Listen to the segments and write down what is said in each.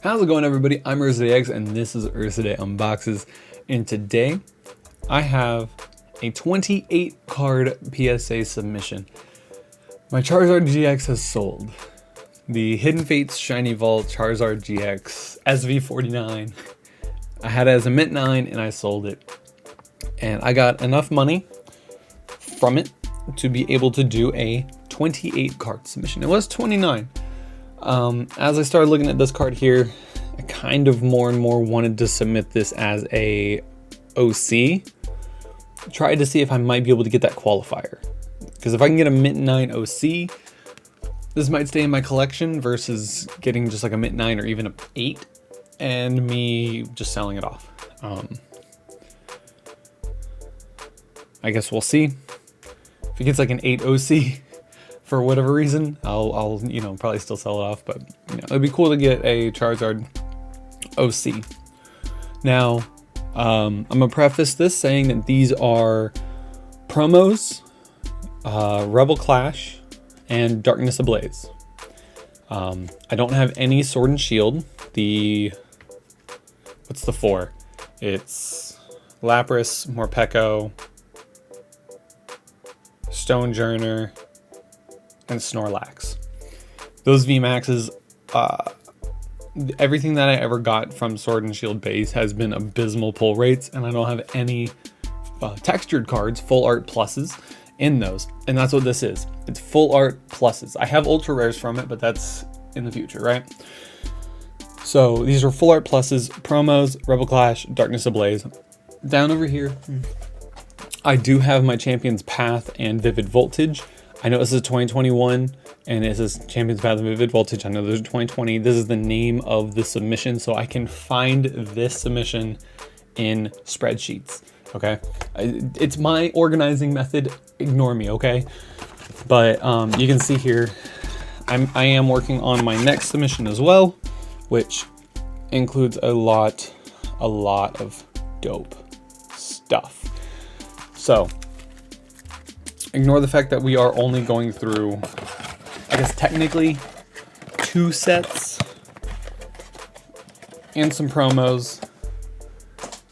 How's it going, everybody? I'm UrsidaeX and this is UrsidaeUnboXes, and today I have a 28 card PSA submission. My Charizard GX has sold. The Hidden Fates Shiny Vault Charizard GX SV49. I had it as a Mint 9 and I sold it. And I got enough money from it to be able to do a 28 card submission. It was 29. As I started looking at this card here, I kind of more and more wanted to submit this as a OC. Tried to see if I might be able to get that qualifier. Because if I can get a Mint 9 OC, this might stay in my collection versus getting just like a Mint 9 or even a 8 and me just selling it off. I guess we'll see. If it gets like an 8 OC for whatever reason, I'll probably still sell it off, but it'd be cool to get a Charizard OC. Now, I'm gonna preface this saying that these are promos, Rebel Clash, and Darkness Ablaze. I don't have any Sword and Shield. What's the 4? It's Lapras, Morpeko, Stonejourner, and Snorlax. Those VMAXs, everything that I ever got from Sword and Shield base has been abysmal pull rates, and I don't have any textured cards, full art pluses in those, and that's what this is. It's full art pluses. I have ultra rares from it, but that's in the future, right? So these are full art pluses, promos, Rebel Clash, Darkness Ablaze. Down over here, I do have my Champion's Path and Vivid Voltage. I know this is 2021 and it says Champion's Path and Vivid Voltage. I know there's 2020. This is the name of the submission, so I can find this submission in spreadsheets. Okay, it's my organizing method. Ignore me, okay? But you can see here, I am working on my next submission as well, which includes a lot of dope stuff. So ignore the fact that we are only going through, I guess technically, 2 sets and some promos.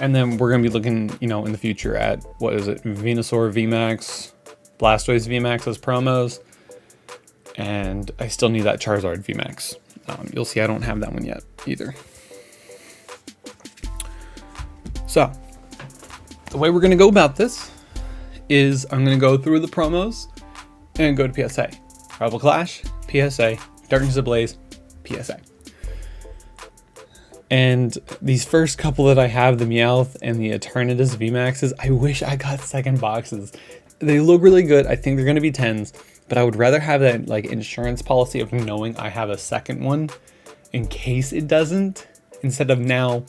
And then we're going to be looking, in the future at, what is it, Venusaur VMAX, Blastoise VMAX as promos. And I still need that Charizard VMAX. You'll see I don't have that one yet either. So, the way we're going to go about this is I'm going to go through the promos and go to PSA. Rebel Clash, PSA, Darkness Ablaze, PSA. And these first couple that I have, the Meowth and the Eternatus VMAXs, I wish I got second boxes. They look really good. I think they're going to be 10s, but I would rather have that like insurance policy of knowing I have a second one in case it doesn't, instead of now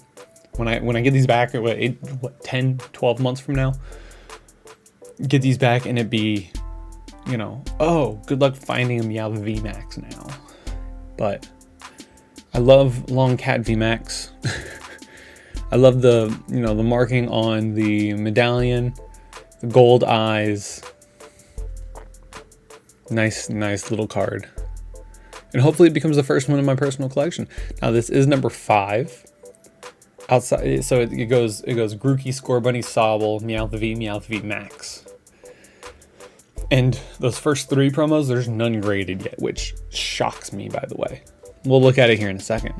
when I get these back, 10, 12 months from now, get these back and it be, oh, good luck finding a Meowth VMAX now. But I love Long Cat VMAX. I love the, the marking on the medallion, the gold eyes. Nice little card. And hopefully it becomes the first one in my personal collection. Now this is number 5. Outside, so it goes Grookey, Scorbunny, Sobble, Meowth V Max. And those first 3 promos, there's none graded yet, which shocks me, by the way. We'll look at it here in a second.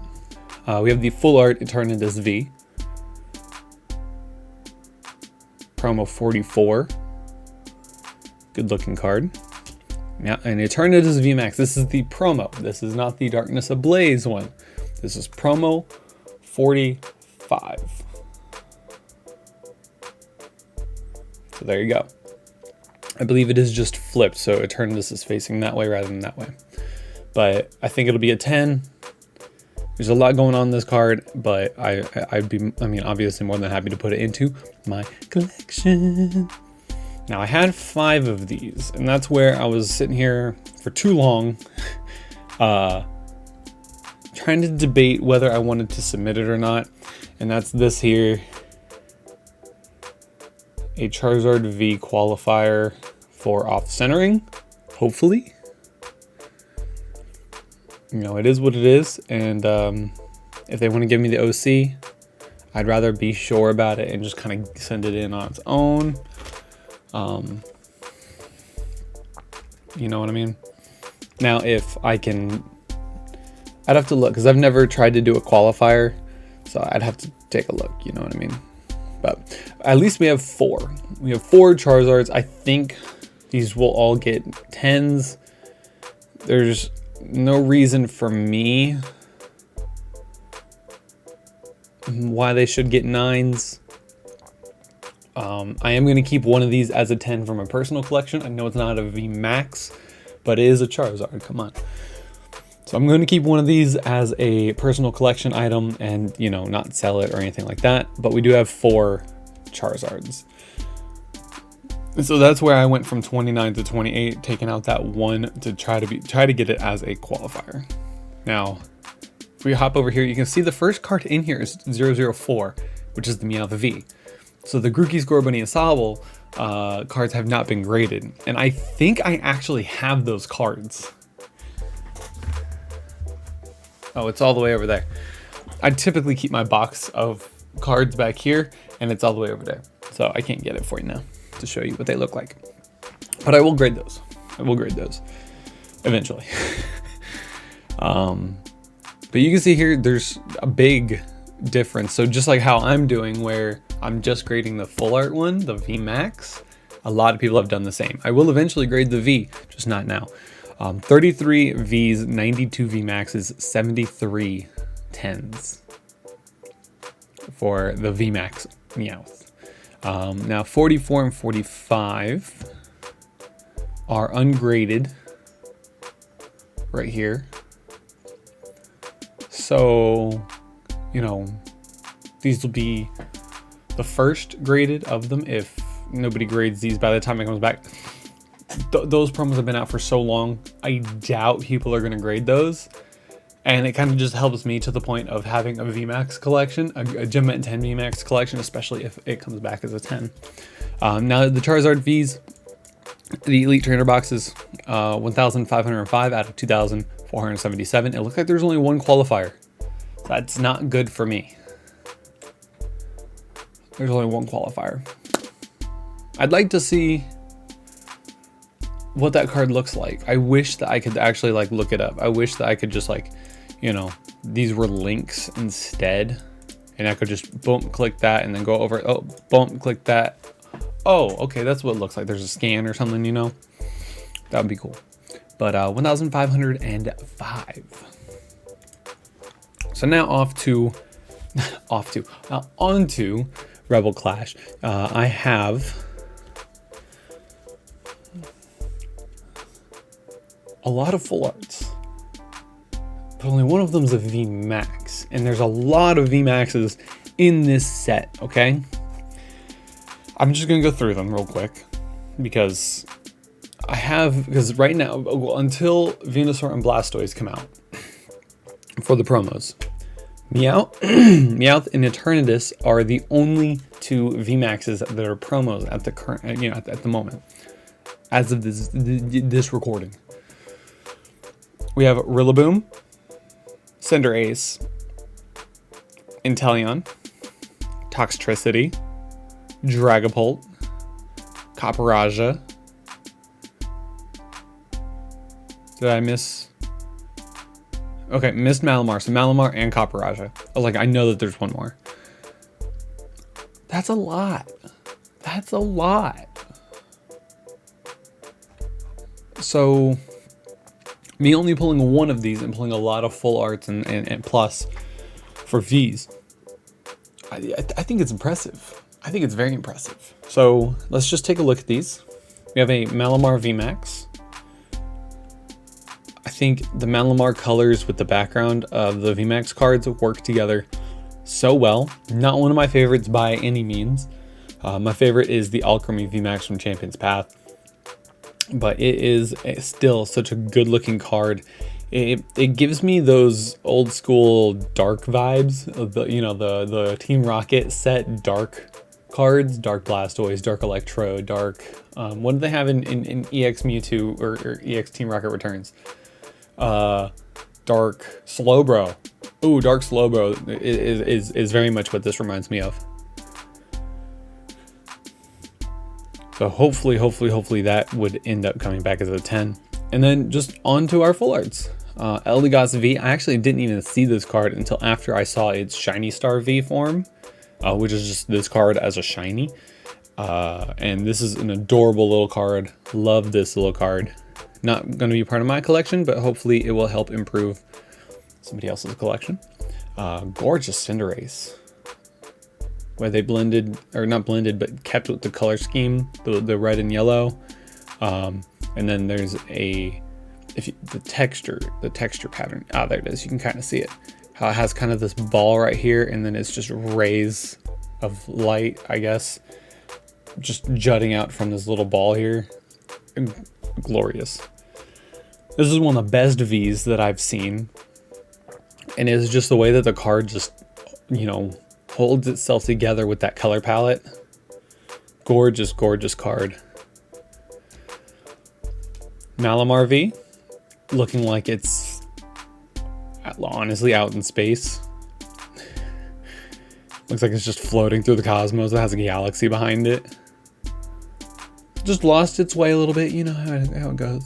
We have the Full Art Eternatus V. Promo 44. Good looking card. Yeah, and Eternatus VMAX. This is the promo. This is not the Darkness Ablaze one. This is promo 45. So there you go. I believe it is just flipped, so Eternatus is facing that way rather than that way. But I think it'll be a 10. There's a lot going on in this card, but I'd be, obviously more than happy to put it into my collection. Now I had 5 of these, and that's where I was sitting here for too long, trying to debate whether I wanted to submit it or not. And that's this here, a Charizard V qualifier for off-centering, hopefully. It is what it is, and If they want to give me the OC, I'd rather be sure about it and just kind of send it in on its own. You know what I mean? Now, if I can, I'd have to look, because I've never tried to do a qualifier, so I'd have to take a look, you know what I mean? But at least we have 4. We have 4 Charizards. I think these will all get 10s. There's no reason for me why they should get 9s. I am going to keep one of these as a 10 from a personal collection. I know it's not a VMAX, but it is a Charizard. Come on. So I'm going to keep one of these as a personal collection item and, you know, not sell it or anything like that. But we do have 4 Charizards. And so that's where I went from 29 to 28, taking out that 1 to try to get it as a qualifier. Now, if we hop over here, you can see the first card in here is 004, which is the Meowth V. So the Grookey's, Gorbunny, and Sobble cards have not been graded. And I think I actually have those cards. Oh, it's all the way over there. I typically keep my box of cards back here, and it's all the way over there. So I can't get it for you now to show you what they look like. But I will grade those. I will grade those eventually. But you can see here, there's a big difference. So just like how I'm doing, where I'm just grading the full art one, the VMAX, a lot of people have done the same. I will eventually grade the V, just not now. 33 Vs, 92 VMAXs, 73 10s for the VMAX Meowth. Now 44 and 45 are ungraded right here. So, you know, these will be the first graded of them if nobody grades these by the time it comes back. Those promos have been out for so long, I doubt people are going to grade those. And it kind of just helps me to the point of having a VMAX collection, a Gem Mint 10 VMAX collection, especially if it comes back as a 10. Now the Charizard Vs, the Elite Trainer boxes, 1,505 out of 2,477. It looks like there's only 1 qualifier. That's not good for me. There's only 1 qualifier. I'd like to see what that card looks like. I wish that I could actually like look it up. I wish that I could just like, you know, these were links instead, and I could just boom, click that and then go over, oh, boom, click that. Oh, okay, that's what it looks like. There's a scan or something, you know, that would be cool. But 1,505. So now onto Rebel Clash. I have a lot of full arts, but only one of them is a VMAX, and there's a lot of VMAXs in this set, okay? I'm just gonna go through them real quick because right now, until Venusaur and Blastoise come out for the promos, Meowth and Eternatus are the only 2 VMAXs that are promos at the current, you know, at the moment, as of this recording. We have Rillaboom, Cinderace, Inteleon, Toxtricity, Dragapult, Copperajah. Did I miss? Okay, missed Malamar. So Malamar and Copperajah. I was like, I know that there's 1 more. That's a lot. That's a lot. So me only pulling 1 of these and pulling a lot of full arts and plus for Vs, I think it's impressive. I think it's very impressive. So let's just take a look at these. We have a Malamar VMAX. I think the Malamar colors with the background of the VMAX cards work together so well. Not one of my favorites by any means. My favorite is the Alchemy VMAX from Champion's Path, but it is still such a good looking card. It gives me those old school dark vibes of the, you know, the Team Rocket set dark cards, Dark Blastoise, Dark Electro, Dark, what do they have in EX Mewtwo or EX Team Rocket Returns? Dark Slowbro. Ooh, Dark Slowbro is very much what this reminds me of. So hopefully that would end up coming back as a 10. And then just on to our full arts. Eldegoss V, I actually didn't even see this card until after I saw its Shiny Star V form, which is just this card as a shiny. And this is an adorable little card. Love this little card. Not going to be part of my collection, but hopefully it will help improve somebody else's collection. Gorgeous Cinderace. Where they blended, or not blended, but kept with the color scheme, the red and yellow. And then there's the texture pattern. Ah, there it is. You can kind of see it. How it has kind of this ball right here, and then it's just rays of light, I guess, just jutting out from this little ball here. Glorious. This is one of the best Vs that I've seen. And it's just the way that the card just, you know, holds itself together with that color palette. Gorgeous, gorgeous card. Malamar V, looking like it's honestly out in space. Looks like it's just floating through the cosmos. It has a galaxy behind it. Just lost its way a little bit, you know how it goes.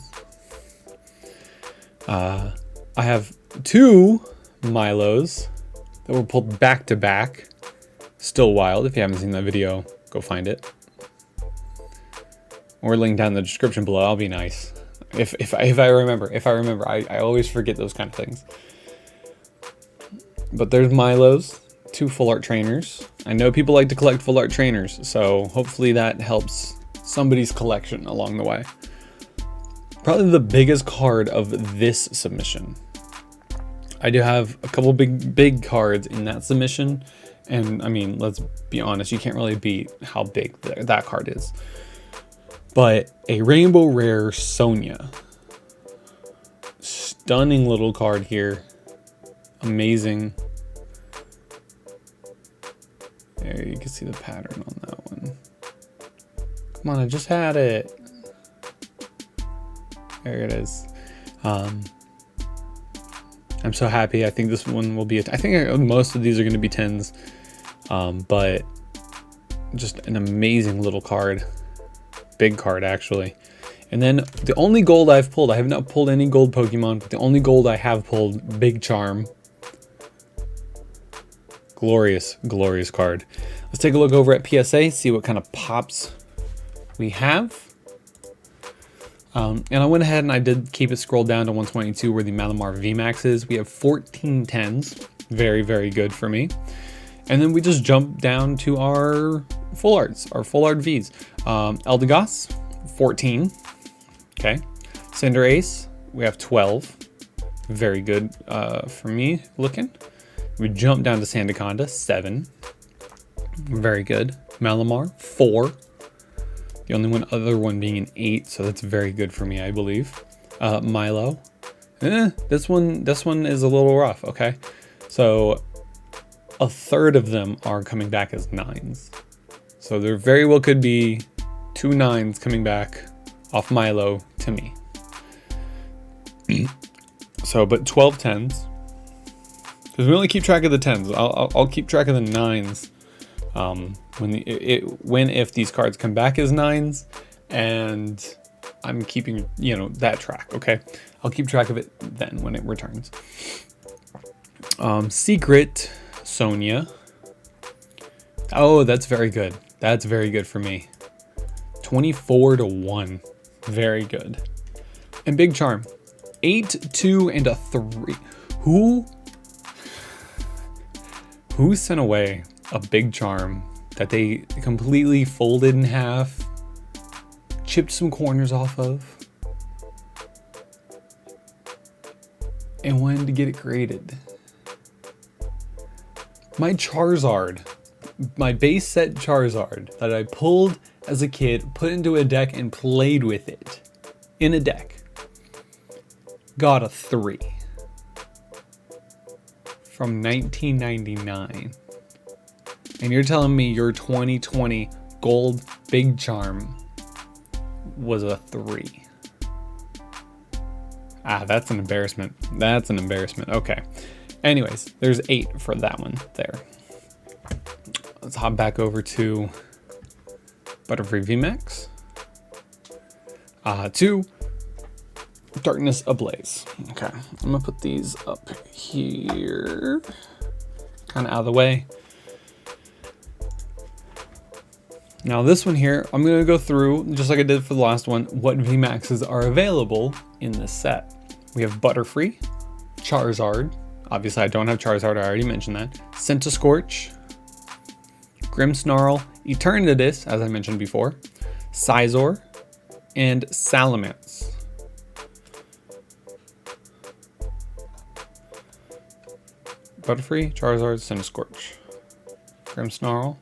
I have 2 Milos that were pulled back to back. Still wild. If you haven't seen that video, go find it. Or link down in the description below. I'll be nice. If I remember. I always forget those kind of things. But there's Milos, 2 full art trainers. I know people like to collect full art trainers, so hopefully that helps somebody's collection along the way. Probably the biggest card of this submission. I do have a couple big cards in that submission, and I mean, let's be honest, you can't really beat how big that card is. But a Rainbow Rare Sonia. Stunning little card here. Amazing. There, you can see the pattern on that one. Come on, I just had it. There it is. I'm so happy. I think this one will be I think most of these are going to be 10s. But just an amazing little card. Big card, actually. And then the only gold I've pulled, I have not pulled any gold Pokemon, but the only gold I have pulled, Big Charm. Glorious, glorious card. Let's take a look over at PSA, see what kind of pops we have. And I went ahead and I did keep it scrolled down to 122 where the Malamar VMAX is. We have 14 10s. Very, very good for me. And then we just jump down to our full arts, our full art Vs. Eldegoss, 14. Okay. Cinderace, we have 12. Very good for me looking. We jump down to Sandaconda, 7. Very good. Malamar, 4. The only other one being an 8, so that's very good for me, I believe. Milo. This one is a little rough, okay? So a third of them are coming back as 9s. So there very well could be 2 9s coming back off Milo to me. So, but 12 10s. Because we only keep track of the 10s. I'll keep track of the 9s. If these cards come back as 9s, and I'm keeping, you know, that track, okay? I'll keep track of it then when it returns. Secret Sonia. Oh, that's very good. That's very good for me. 24-1. Very good. And Big Charm. 8, 2, and a 3. Who sent away a Big Charm that they completely folded in half, chipped some corners off of, and wanted to get it graded? My Charizard, my base set Charizard that I pulled as a kid, put into a deck and played with it in a deck, got a 3 from 1999. And you're telling me your 2020 gold Big Charm was a 3? Ah, that's an embarrassment. That's an embarrassment. Okay. Anyways, there's 8 for that one there. Let's hop back over to Butterfree VMAX. 2, Darkness Ablaze. Okay, I'm gonna put these up here, kind of out of the way. Now this one here, I'm gonna go through, just like I did for the last one, what VMAXs are available in this set. We have Butterfree, Charizard. Obviously I don't have Charizard, I already mentioned that. Scorch, Grimmsnarl, Eternatus, as I mentioned before, Scizor, and Salamence. Butterfree, Charizard, Scorch, Grimmsnarl,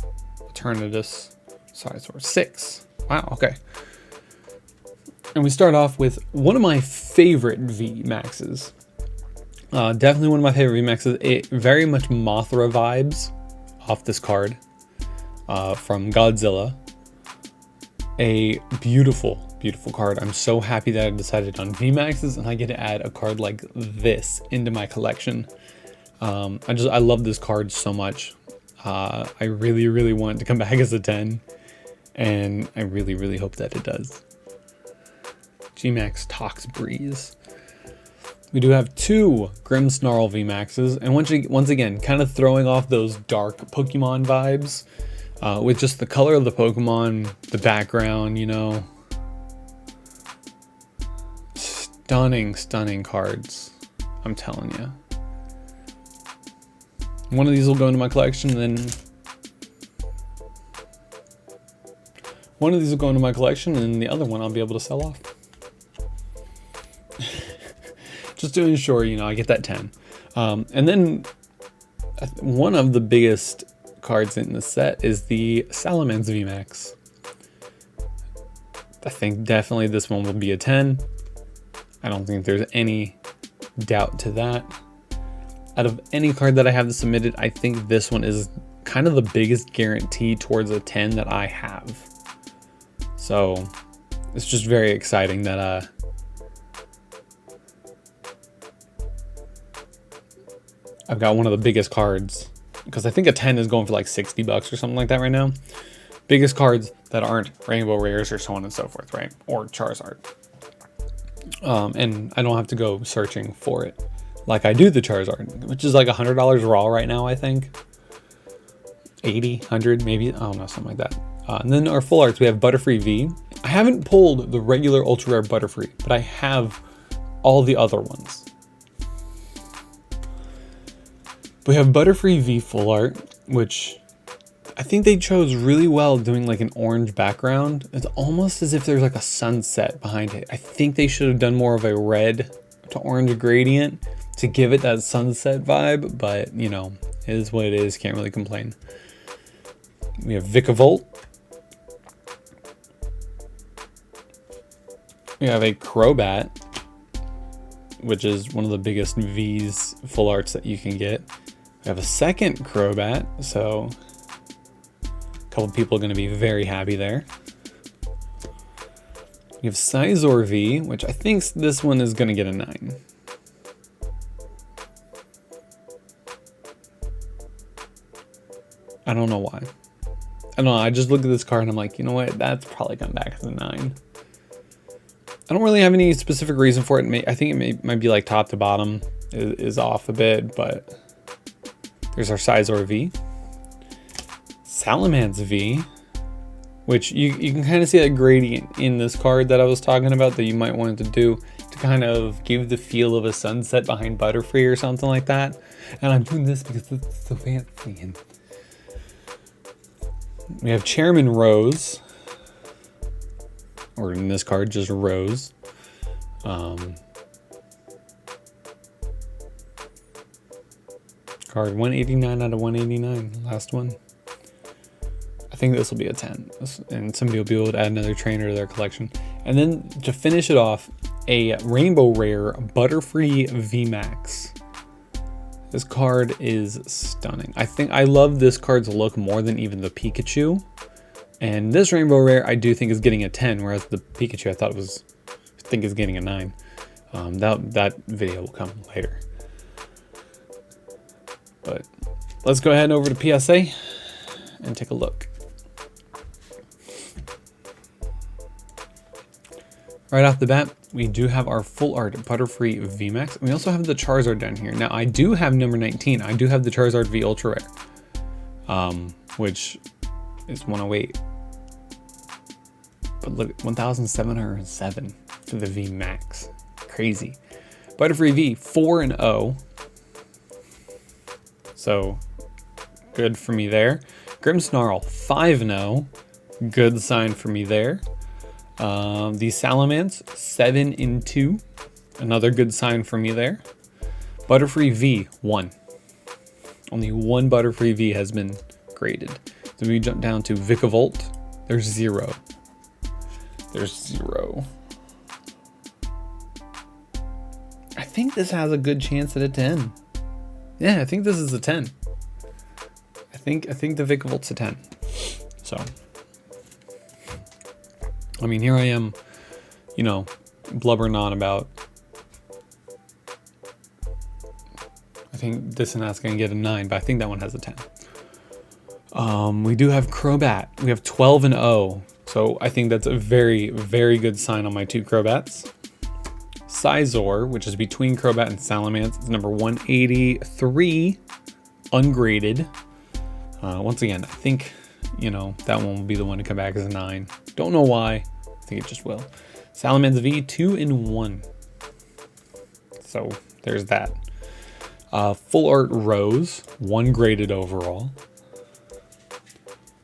Eternatus, Scizor. 6. Wow, okay. And we start off with one of my favorite VMAXs. Definitely one of my favorite VMAXs. It very much Mothra vibes off this card from Godzilla. A beautiful, beautiful card. I'm so happy that I decided on VMAXs and I get to add a card like this into my collection. I love this card so much. I really, really want it to come back as a 10. And I really, really hope that it does. G-Max Tox Breeze. We do have 2 Grimmsnarl VMAXs, and once again, kind of throwing off those dark Pokemon vibes with just the color of the Pokemon, the background, you know. Stunning, stunning cards. I'm telling you. One of these will go into my collection, and then one of these will go into my collection, and the other one I'll be able to sell off. Just to ensure, you know, I get that 10. And then one of the biggest cards in the set is the Salamence VMAX. I think definitely this one will be a 10. I don't think there's any doubt to that. Out of any card that I have submitted, I think this one is kind of the biggest guarantee towards a 10 that I have. So it's just very exciting that I've got one of the biggest cards, because I think a 10 is going for like 60 bucks or something like that right now. Biggest cards that aren't rainbow rares or so on and so forth, right? Or Charizard. And I don't have to go searching for it like I do the Charizard, which is like $100 raw right now, I think. 80, 100 maybe, I don't know, something like that. And then our full arts, we have Butterfree V. I haven't pulled the regular ultra rare Butterfree, but I have all the other ones. We have Butterfree V full art, which I think they chose really well doing like an orange background. It's almost as if there's like a sunset behind it. I think they should have done more of a red to orange gradient to give it that sunset vibe, but you know, it is what it is, can't really complain. We have Vikavolt. We have a Crobat, which is one of the biggest V's full arts that you can get. We have a second Crobat, so a couple people are going to be very happy there. We have Scizor V, which I think this one is going to get a 9. I don't know why. I don't know, I just look at this card and I'm like, you know what, that's probably come back as a 9. I don't really have any specific reason for it. I think it might be like top to bottom is off a bit, but there's our Scizor V. Salamence V, which you can kind of see that gradient in this card that I was talking about that you might want to do to kind of give the feel of a sunset behind Butterfree or something like that. And I'm doing this because it's so fancy. We have Chairman Rose, or in this card, just Rose. Card 189 out of 189, last one. I think this will be a 10, and somebody will be able to add another trainer to their collection. And then to finish it off, a Rainbow Rare Butterfree VMAX. This card is stunning. I love this card's look more than even the Pikachu. And this Rainbow Rare I do think is getting a 10, whereas the Pikachu I think is getting a 9. That video will come later. But let's go ahead over to PSA and take a look. Right off the bat, we do have our full art Butterfree VMAX. We also have the Charizard down here. Now I do have number 19. I do have the Charizard V Ultra Rare, which is 108. But look, 1,707 for the VMAX. Crazy. Butterfree V 4-0. So good for me there. Grimmsnarl 5-0. Good sign for me there. The Salamence 7-2. Another good sign for me there. Butterfree V 1. Only one Butterfree V has been graded. So we jump down to Vikavolt. There's 0. There's 0. I think this has a good chance at a 10. Yeah, I think this is a 10. I think the Vikavolt's a 10. So, I mean, here I am, you know, blubbering on about, I think this and that's gonna get a 9, but I think that one has a 10. We do have Crobat. We have 12-0. So I think that's a very, very good sign on my 2 Crobats. Sizor, which is between Crobat and Salamence, is number 183, ungraded. Once again, I think, you know, that one will be the one to come back as a 9. Don't know why. I think it just will. Salamence V 2-1. So there's that. Full art Rose, 1 graded overall.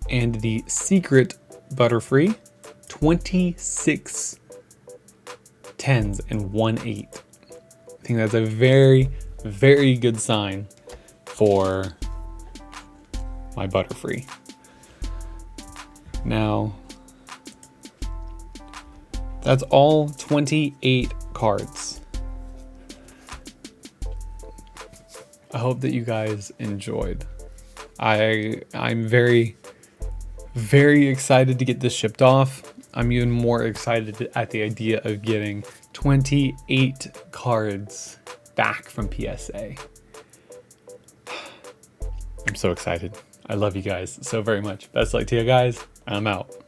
And the secret Butterfree, 26 10s and 1 8. I think that's a very, very good sign for my Butterfree. Now, that's all 28 cards. I hope that you guys enjoyed. I'm very, very excited to get this shipped off. I'm even more excited at the idea of getting 28 cards back from PSA. I'm so excited. I love you guys so very much. Best luck to you guys. I'm out.